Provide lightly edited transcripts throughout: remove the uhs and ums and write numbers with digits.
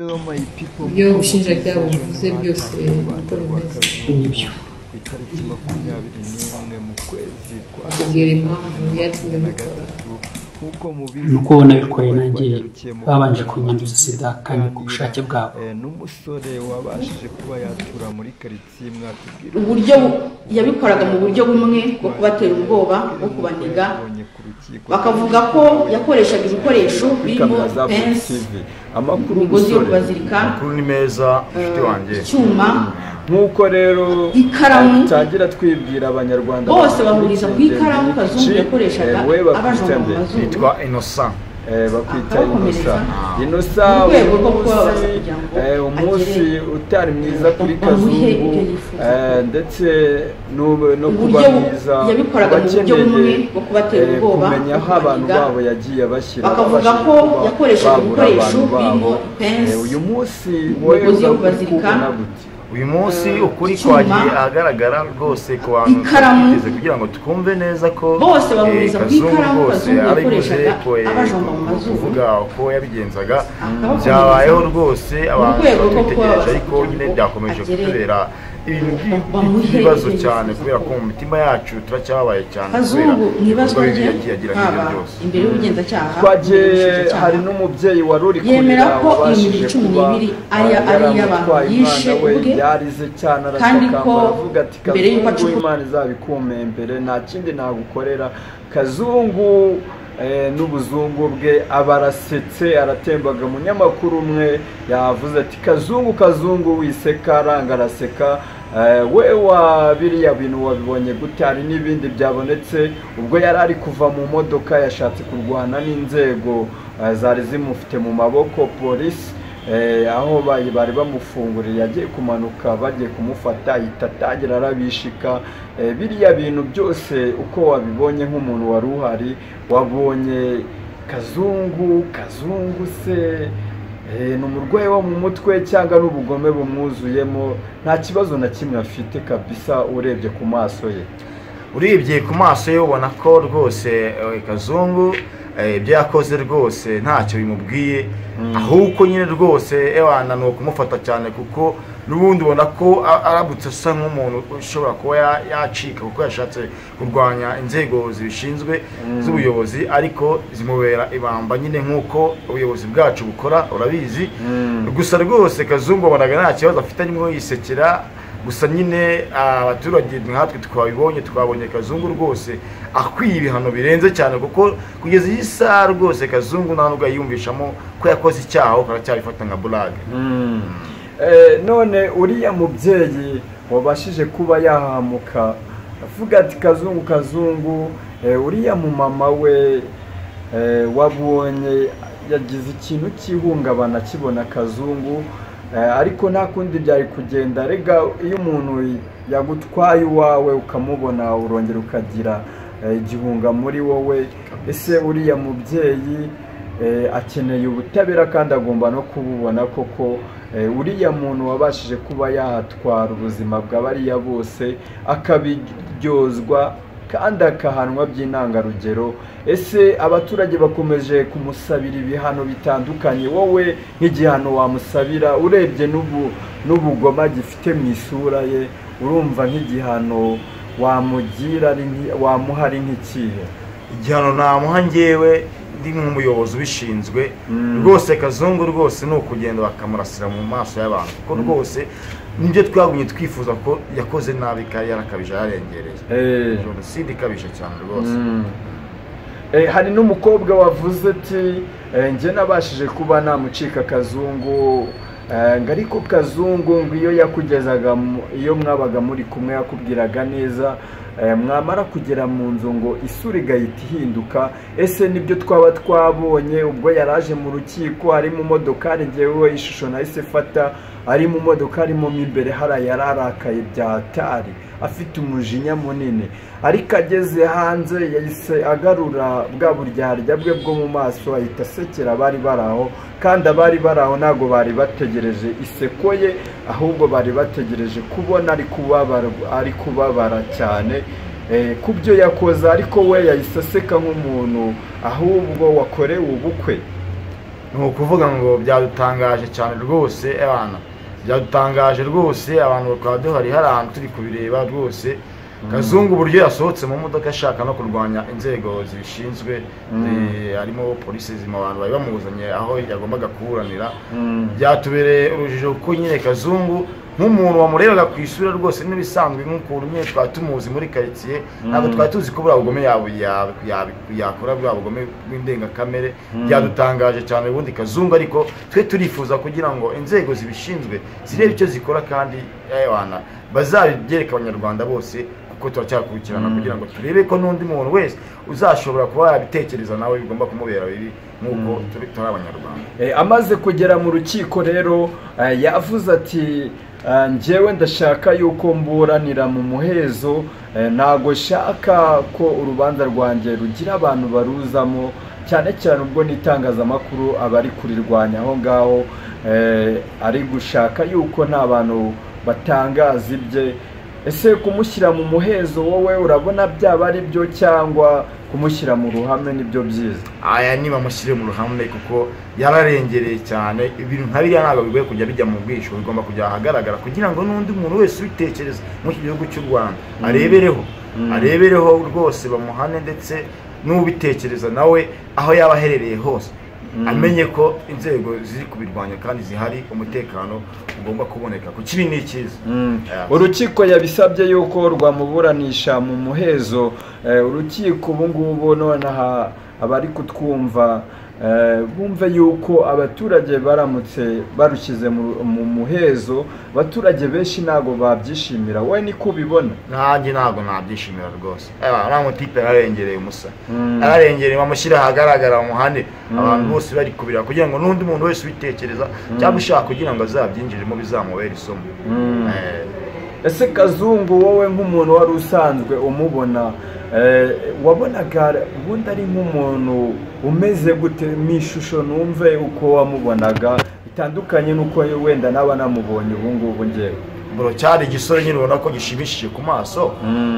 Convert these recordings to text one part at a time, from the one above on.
ibyo ubushinjacyaha buvuze byose uko bimeze n'ibyo itariki 21 mu kwezi kwa bakubwira impamvu yatumye mukora nuko ubona bikoreye nanjye babanje kunyanduza sida kandi ku bushake bwabo n'umusore wabashije kuba yatura muri karitsiye mwatubwira uburyo yabikoraga mu buryo bumwe bwo kubatera ubwoba bwo kubaniga bakavuga ko yakoreshaga ibikoresho birimo pensi amakuru imigozi yo kubazirika amakuru ni meza ufite wanjye icyuma nkuko rero ikaramu tagira twibwira abanyarwanda bose bahuriza ku ikaramu Kazungu yakoreshaga abajomba mu mazuru yitwa Innocent bakwita Innocent umunsi utari mwiza kuri Kazungu ndetse no kuba mwiza yabikoraga mu buryo bumwe bwo kubatera ubwoba kumenya aho abantu babo yagiye bashyira bakavuga ko yakoreshaga ibikoresho birimo pensi uyu munsi imigozi yo kubazirika uyu munsi ukuri kwagiye ahagaragara rwose ku bantu twiteze kugira ngo twumve neza ko bose bahuriza ku ikaramu Kazungu yakoreshaga abajomba mu mazuru kuvuga ko yabigenzaga byabayeho rwose abantu bategereje ariko nyine byakomeje kutubera ibibazo cyane kubera ko mu mitima yacu turacyabaye cyane Kazungu n'ibibazo yagira n'ibyo byose imbere y'ubugenzacyaha hari n'umubyeyi wari uri yemera ko iyi 12 ari y'abantu yishe ubwe yarize cyane kandi ko aravuga ati mbere y'uko acupa Imana izabikumembere nta kindi nagukorera Kazungu n'ubuzungu bwe abarasetse aratembaga munyamakuru umwe yavuze ati Kazungu wiseka aranga araseka we wa biriya bintu wabibonye gute hari n'ibindi byabonetse ubwo yari ari kuva mu modoka yashatse kurwana n'inzego zari zimufite mu maboko polisi aho bari bamufunguriye yagiye kumanuka bagiye kumufata itatangira arabishika biriya bintu byose uko wabibonye nk'umuntu wari uhari wabonye Kazungu se ni umurwayi wo mu mutwe cyangwa n'ubugome bumwuzuyemo nta kibazo na kimwe afite kabisa urebye ku maso ye urebye ku maso ye ubona ko rwose Kazungu ibyo yakoze rwose ntacyo bimubwiye ahubwo nyine rwose ewana ni ukumufata cyane kuko n'ubundi ubona ko arabutse asa nk'umuntu ushobora kuba yacika kuko yashatse kurwanya inzego zibishinzwe z'ubuyobozi ariko zimubera ibamba nyine nk'uko ubuyobozi bwacu bukora urabizi gusa rwose Kazungu wabonaga nta kibazo afite arimo yisekera gusa nyine abaturage nkatwe twabonye Kazungu rwose akwiye ibihano birenze cyane kuko kugeza iyi saha rwose Kazungu nta nubwo yiyumvishamo ko yakoze icyaha ukaracyabifata nka burage none uriya mubyeyi wabashije kuba yahamuka avuga ati Kazungu uriya mu mama we wabonye yagize ikintu cy'ihungabana kibona Kazungu ariko nta kundi byari kugenda rega iyo umuntu yagutwaye iwawe ukamubona urongera ukagira igihunga muri wowe ese uriya mubyeyi akeneye ubutabera kandi agomba no kububona koko uriya muntu wabashije kuba yahatwara ubuzima bw'abariya bose akabiryozwa kandi akahanwa by'intangarugero ese abaturage bakomeje kumusabira ibihano bitandukanye wowe nk'igihano wamusabira urebye n'ubugoma gifite mu isura ye urumva nk'igihano wamuha ari nk'ikihe igihano namuha njyewe ndi nk'umuyobozi ubishinzwe rwose Kazungu rwose ni ukugenda bakamurasira mu maso y'abantu kuko rwose nibyo twagumye twifuza ko yakoze nabi kandi yarakabije yarengereye jenoside ikabije cyane rwose hari n'umukobwa wavuze ati njye nabashije kuba namucika Kazungu ngo ariko Kazungu ngo iyo yakugezaga iyo mwabaga muri kumwe yakubwiraga neza mwamara kugera mu nzu ngo isura igahita ihinduka ese nibyo twaba twabonye ubwo yaraje mu rukiko ari mu modokari ngewe ishusho nahise fata ari mu modokari mo imbere yararakaye byatari afite umujinya munini ariko ageze hanze yahise agarura bwa buryarya bwe bwo mu maso ahita asekera bari baraho kandi abari baraho ntago bari bategereje iseko ye ahubwo bari bategereje kubona ari kubabara cyane kubyo yakoze ariko we yahise aseka nk'umuntu ahubwo wakorewe ubukwe ni ukuvuga ngo byadutangaje cyane rwose abana, byadutangaje rwose, abantu bakaba duhari hari ahantu turi kubireba rwose. Kazungu uburyo yasohotse mu modoka ashaka no kurwanya inzego zibishinzwe, harimo polisi zima, abantu bari bamuzanye aho yagombaga kuburanira, byatubereye urujijo kuko nyine Kazungu nk'umuntu wamurebaga ku isura rwose n'ibisanzwe nk'ukuntu nyine twari tumuzi muri quartier, ntabwo twari tuzi ko buriya bugome yakora buriya bugome bw'indengakamere. Byadutangaje cyane ubundi Kazungu, ariko twe turifuza kugira ngo inzego zibishinzwe zirebe icyo zikora kandi bazabyereka abanyarwanda bose, kuko turacyakurikirana kugira ngo turebe ko n'undi muntu wese uzashobora kuba yabitekereza nawe bigomba kumubera bibi nk'uko turi abanyarwanda. Amaze kugera mu rukiko rero yavuze ati njyewe ndashaka yuko mburanira mu muhezo, ntago shaka ko urubanza rwanjye rugira abantu baruzamo, cyane cyane ubwo n'itangazamakuru abari kurirwanya aho ngaho, ari gushaka yuko nta bantu batangaza ibye. Ese kumushyira mu muhezo wowe urabona byaba ari byo cyangwa kumushyira mu ruhame nibyo byiza? Aya niba mushyire mu ruhame kuko yararengereye cyane, ibintu nkariya ntabwo bigoye kujya bijya mu bwisho, bigomba kujya ahagaragara kugira ngo n'undi muntu wese ubitekereza mu gihugu cy'u Rwanda arebereho rwose, bamuhane, ndetse n'ubitekereza nawe aho yaba aherereye hose amenye ko inzego ziri kubirwanya kandi zihari, umutekano ugomba kuboneka ku kibi n'ikiza. Urukiko yabisabye yuko rwamuburanisha mu muhezo. Urukiko ubu ngubu nonaha abari kutwumva bumve yuko abaturage baramutse barushyize mu muhezo, abaturage benshi ntago babyishimira. Wowe niko ubibona? Nanjye ntago nabyishimira rwose. Aba mutipe yarengereye umusa, yarengereye, bamushyira ahagaragara umuhane, abantu bose bari kubira kugira ngo n'undi muntu wese ubitekereza cyangwa ushaka kugira ngo azabyinjiremo bizamubera isomo. Ese Kazungu wowe nk'umuntu wari usanzwe umubona, wabonaga ubundi ari nk'umuntu umeze gute mu ishusho? Numve uko wamubonaga bitandukanye nuko wenda naba namubonye ubu ngubu njyewe. Bro, cyari igisore nyine ubona ko gishimishije ku maso,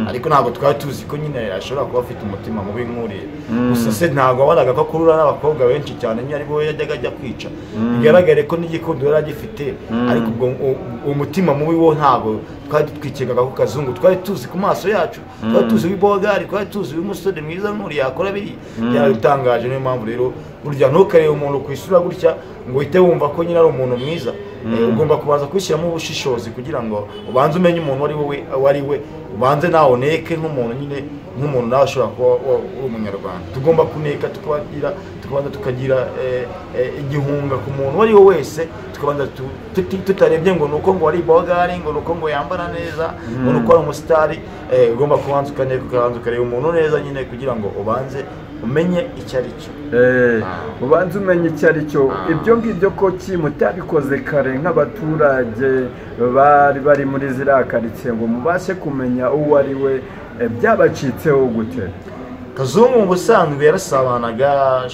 ariko ntabwo twari tuzi ko nyine ashobora kuba afite umutima mubi nk'uriya. Gusa se ntabwo wabonaga ko akurura n'abakobwa benshi cyane, nyine aribo yajyaga ajya kwica. Bigaragare ko n'igikundo yari agifite, ariko ubwo umutima mubi wo ntabwo twari twikekaga ko Kazungu. Twari tuzi ku maso yacu, twari tuzi w'ibogari, twari tuzi w'umusore mwiza nk'uriya yakora biri. Byaradutangaje, niyo mpamvu rero burya ntukarebe umuntu ku isura gutya ngo uhite wumva ko nyine ari umuntu mwiza. Ugomba kubanza kwishyiramo ubushishozi kugira ngo ubanze umenye umuntu wari we, ubanze nawe uneke nk'umuntu nyine, nk'umuntu nawe ashobora kuba uri umunyarwanda. Tugomba kuneka tukabanza tukagira igihunga ku muntu uwo ari we wese, tukabanza tutarebye ngo nuko ngo ari bogari, ngo nuko ngo yambara neza, ngo nuko ari umusitari. Ugomba kubanza ukaneka, ukabanza ukareba umuntu neza nyine kugira ngo ubanze umenye icyo ari cyo. Ubanze umenye icyo ari cyo. Ibyo ngibyo ko mutabikoze kare nk'abaturage bari muri ziriya karitsiye ngo mubashe kumenya uwo ari we, byabacitseho gute? Kazungu mu busanzwe yarasabanaga,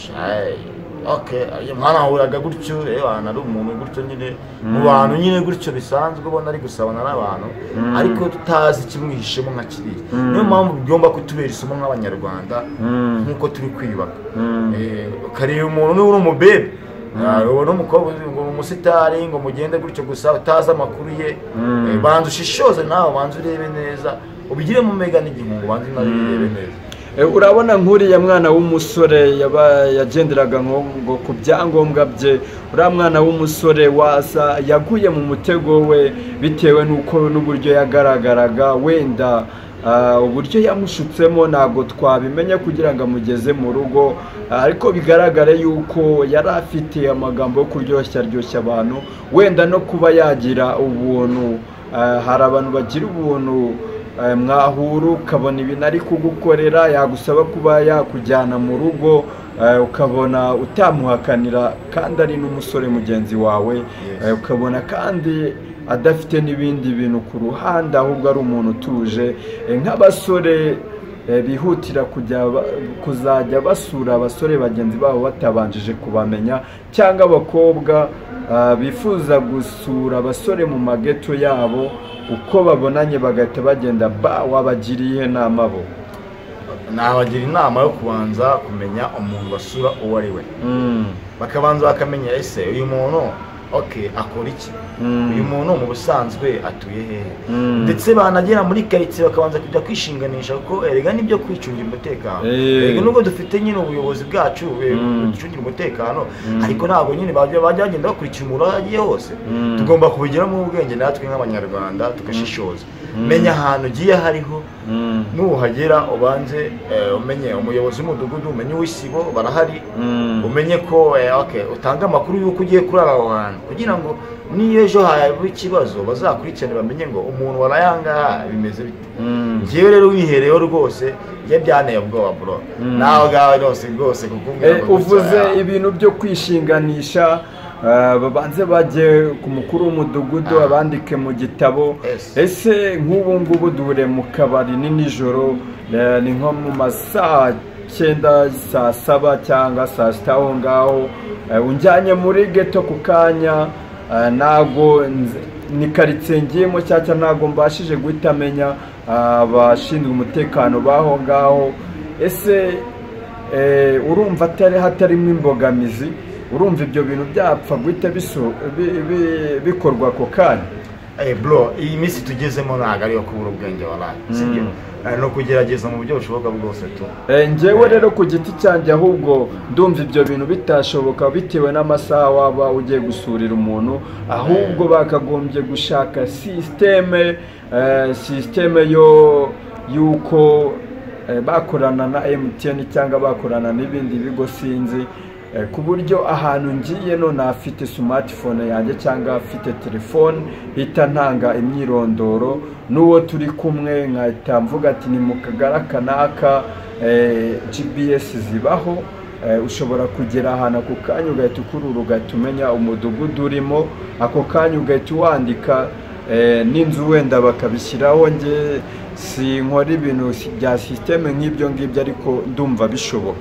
mwanahuraga gutyo, ari umuntu gutyo nyine mu bantu nyine gutyo bisanzwe, ubona ari gusabana n'abantu ariko tutazi ikimwihishemo nka kiriya. Niyo mpamvu bigomba kutubera isomo nk'abanyarwanda nk'uko turi kwiyubaka. Ukareba umuntu niba uri umubebe, ubona umukobwa ngo umusitari, ngo mugende gutyo gusa utazi amakuru ye, banza ushishoze nawe, banza urebe neza, ubigiremo mega n'igihungu, banza unabirebe neza. Urabona nk'uriya mwana w'umusore yagenderaga ngo ku byangombwa bye, uriya mwana w'umusore wasa yaguye mu mutego we bitewe n'uburyo yagaragaraga. Wenda uburyo yamushutsemo ntabwo twabimenya kugira ngo amugeze mu rugo, ariko bigaragare yuko yari afite amagambo yo kuryoshya abantu, wenda no kuba yagira ubuntu. Hari abantu bagira ubuntu, mwahura ukabona ibintu ari kugukorera, yagusaba kuba yakujyana mu rugo, ukabona utamuhakanira kandi ari n'umusore mugenzi wawe, ukabona kandi adafite n'ibindi bintu ku ruhande, ahubwo ari umuntu utuje. Nk'abasore bihutira kuzajya basura abasore bagenzi babo batabanjije kubamenya, cyangwa abakobwa bifuza gusura abasore mu mageto yabo, uko babonanye bagahita bagenda, wabagiriye inama bo? nabagira inama yo kubanza kumenya umuntu basura uwo ari we, bakabanza bakamenya ese uyu muntu akora iki, uyu muntu mu busanzwe atuye hehe, ndetse banagera muri quartier bakabanza kujya kwishinganisha kuko erega nibyo kwicungira umutekano. Erega nubwo dufite nyine ubuyobozi bwacu bucungira umutekano, ariko ntabwo nyine bajya bagenda bakurikira umuntu agiye hose. Tugomba kubigiramo ubwenge natwe nk'abanyarwanda tugashishoza, menya ahantu ugiye hariho, nuhagera ubanze umenye umuyobozi w'umudugudu, umenye uw'isibo barahari, umenye ko utanga amakuru y'uko ugiye kurara aho hantu, kugira ngo niyo ejo haba ikibazo bazakurikirane bamenye ngo umuntu warayanga bimeze bite. Ngewe rero wihereyeho rwose byanteye ubwoba bro, nawe gawe rwose kukubwira uvuze ibintu byo kwishinganisha, babanze bajye ku mukuru w'umudugudu abandike mu gitabo. Ese nk'ubu ngubu duhure mu kabari ni nijoro, ni nko mu masaa 9 saa 7 cyangwa saa 6 aho ngaho, unjyanye muri ghetto ku kanya, ntago ni quartier ngiyemo cyacya, ntago mbashije guhita menya abashinzwe umutekano baho ngaho. Ese urumva hatarimo imbogamizi, urumva ibyo bintu byapfa guhita bikorwa ako kanya? Bro, iyi minsi tugezemo ntabwo ariyo kubura ubwenge waraye, sibyo? No kugerageza mu buryo bushoboka bwose tu. Njyewe rero ku giti cyanjye ahubwo ndumva ibyo bintu bitashoboka bitewe n'amasaha waba ugiye gusurira umuntu, ahubwo bakagombye gushaka systeme yuko bakorana na MTN cyangwa bakorana n'ibindi bigo sinzi, ku buryo ahantu ngiye none afite smartphone yanjye cyangwa afite telefone hita ntanga imyirondoro n'uwo turi kumwe, nkahita mvuga ati ni mu kagara kanaka, GPS zibaho, ushobora kugera ahantu ako kanya ugahita ukurura ugahita umenya umudugudu urimo, ako kanya ugahita wandika n'inzu wenda bakabishyiraho. Nge sinkora ibintu bya systeme nk'ibyo ngibyo, ariko ndumva bishoboka.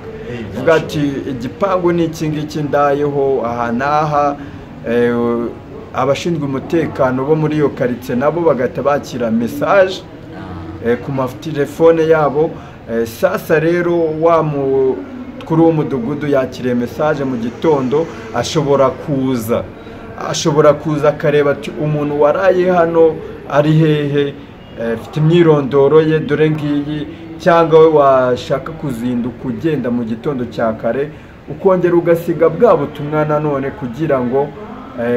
Vuga ati igipangu ni iki ngiki ndayeho aha n'aha, abashinzwe umutekano bo muri iyo quartier nabo bagahita bakira message ku matelefone yabo. Sasa rero wa mukuru w'umudugudu yakiriye message mu gitondo, ashobora kuza akareba ati umuntu waraye hano ari hehe, afite imyirondoro ye dore ngiyi, cyangwa we washaka kuzinduka ugenda mu gitondo cya kare ukongera ugasiga bwa butumwa nanone, kugira ngo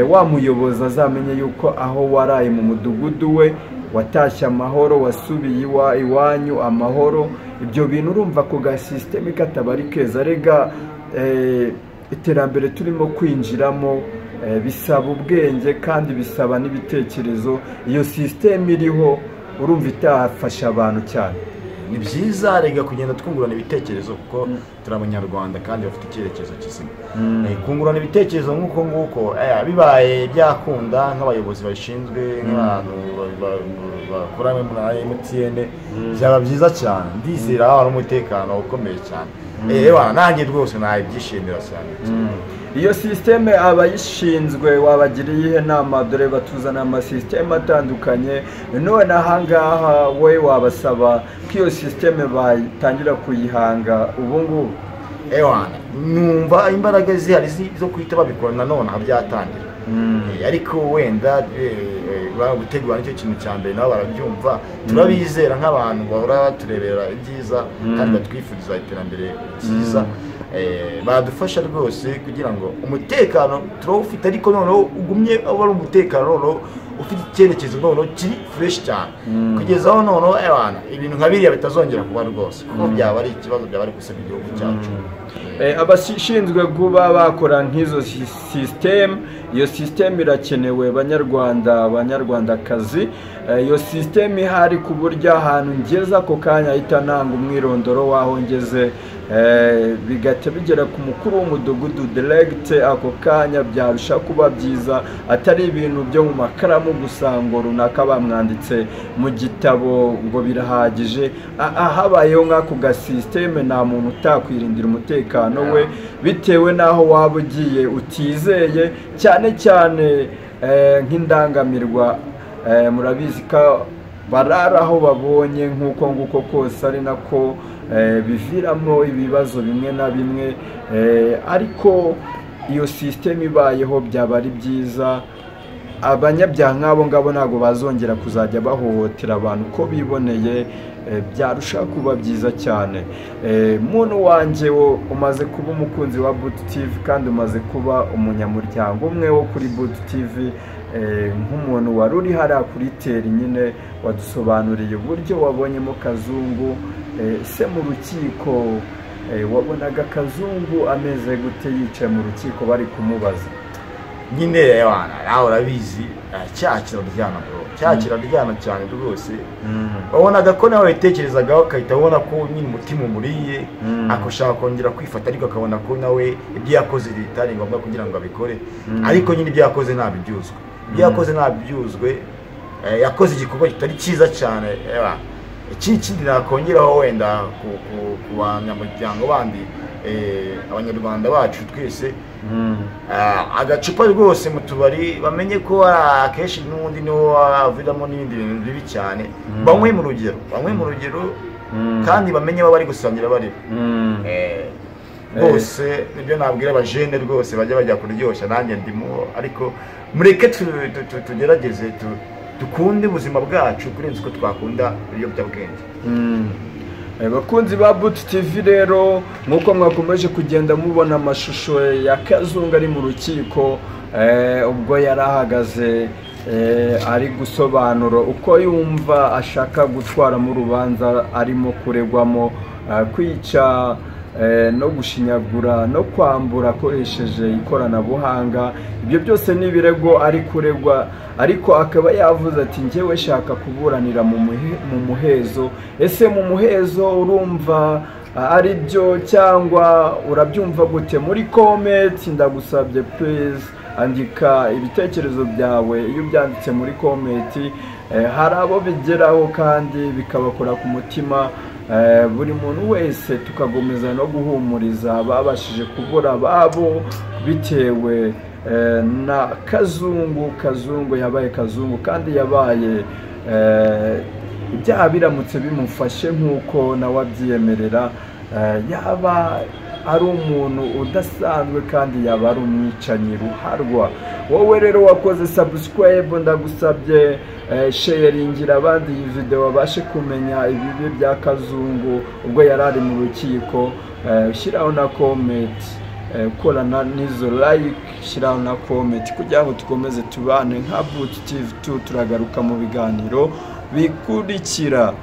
wa muyobozi azamenye yuko aho waraye mu mudugudu we watashye amahoro, wasubiye iwanyu amahoro. Ibyo bintu urumva ko ga systeme katabari keza. Rega iterambere turimo kwinjiramo bisaba ubwenge kandi bisaba n'ibitekerezo. Iyo systeme iriho urumva itafasha abantu cyane. Ni byiza rega kugenda twungurana ibitekerezo kuko turi abanyarwanda kandi bafite icyerekezo kizima. Kungurana ibitekerezo nguko bibaye byakunda nk'abayobozi bashinzwe nk'abantu bakora muri MTN, byaba byiza cyane. Ndizera hari umutekano ukomeye cyane. Nanjye rwose nabyishimira cyane. Iyo systeme abayishinzwe wabagiriye inama, dore batuzana ama systeme atandukanye, none ahangaha we wabasaba ko iyo systeme batangira kuyihanga ubu ngubu? Numva imbaraga zihari zo kwita babikora nanone byatangira, ariko wenda gutegura nicyo kintu cya mbere nabo barabyumva. Turabizera nk'abantu bahora baturebera ibyiza kandi batwifuriza iterambere ryiza. Badufasha rwose kugira ngo umutekano turawufite, ariko noneho ugumye aba ari umutekano noneho ufite icyerekezo noneho kiri fresh cyane, kugeza aho noneho ibintu nka biriya bitazongera kuba rwose, kuko byaba ari ikibazo, byaba ari gusebya igihugu cyacu. Abashinzwe kuba bakora nk'izo systeme, iyo systeme irakenewe banyarwandakazi. Iyo systeme ihari ku buryo ahantu ngeze ako kanya ahita ntanga umwirondoro waho ngeze, bigahita bigera ku mukuru w'umudugudu direct ako kanya. Byarusha kuba byiza, atari ibintu byo mu makaramu gusa ngo runaka bamwanditse mu gitabo ngo birahagije. Habayeho nk'ako ga systeme, nta muntu utakwirindira umutekano we bitewe n'aho waba ugiye utizeye, cyane cyane nk'indangamirwa. Murabizi ko barara aho babonye, nk'uko nguko kose ari nako biviramo ibibazo bimwe na bimwe, ariko iyo sisiteme ibayeho byaba ari byiza. Abanyabyaha nk'abo ngabo ntabwo bazongera kuzajya bahohotera abantu uko biboneye, byarushaho kuba byiza cyane. Muntu wanjye umaze kuba umukunzi wa Boot TV kandi umaze kuba umunyamuryango umwe wo kuri Boot TV, nk'umuntu wari uri hariya kuri teri nyine wadusobanuriye uburyo wabonyemo Kazungu. Se mu rukiko wabonaga Kazungu ameze gute yicaye mu rukiko bari kumubaza? Nyine nawe urabizi cyaha kiraryana bro, cyaha kiraryana cyane rwose. Wabonaga ko nawe witekerezagaho akahita abona ko nyine umutima umuriye, akoshaka kongera kwifata, ariko akabona ko nawe ibyo yakoze bitari ngombwa kugira ngo abikore. Ariko nyine ibyo yakoze ntabibyuzwe, ibyo yakoze ntabibyuzwe. Yakoze igikorwa kitari cyiza cyane. Ikindi nakongeraho wenda ku banyamuryango bandi, abanyarwanda bacu twese, agacupa rwose mu tubari bamenye ko akenshi n'ubundi niho aviramo n'ibindi bintu bibi cyane. Banywe mu rugero kandi bamenye baba bari gusangira bari bose. Nibyo nabwira abajene rwose bajya bajya kuryoshya, nanjye ndimo, ariko mureke tugerageze dukunde ubuzima bwacu kurenza uko twakunda ibiyobyabwenge. Bakunzi ba Boot TV rero, nkuko mwakomeje kugenda mubona amashusho ya Kazungu ari mu rukiko, ubwo yari ahagaze ari gusobanura uko yumva ashaka gutwara mu rubanza arimo kuregwamo, kwica no gushinyagura no kwambura akoresheje ikoranabuhanga. Ibyo byose ni ibirego ari kuregwa, ariko akaba yavuze ati njyewe shaka kuburanira mu muhezo. Ese mu muhezo urumva ari byo cyangwa urabyumva gute? Muri comment ndagusabye please andika ibitekerezo byawe. Iyo byanditse muri comment hari abo bigeraho kandi bikabakora ku mutima. Buri muntu wese tukagomeza no guhumuriza babashije kubura babo bitewe na Kazungu yabaye Kazungu, kandi yabaye ibyaha biramutse bimufashe nk'uko nawe abyiyemerera, yaba ari umuntu udasanzwe kandi yaba ari umwicanyi ruharwa. Wowe rero wakoze subscribe, ndagusabye sharingira abandi iyi video babashe kumenya ibibi bya Kazungu ubwo yari ari mu rukiko. Shyiraho na comment, korana n'izo like, shyiraho na comment kugira ngo tukomeze tubane nka Boot TV. Turagaruka mu biganiro bikurikira.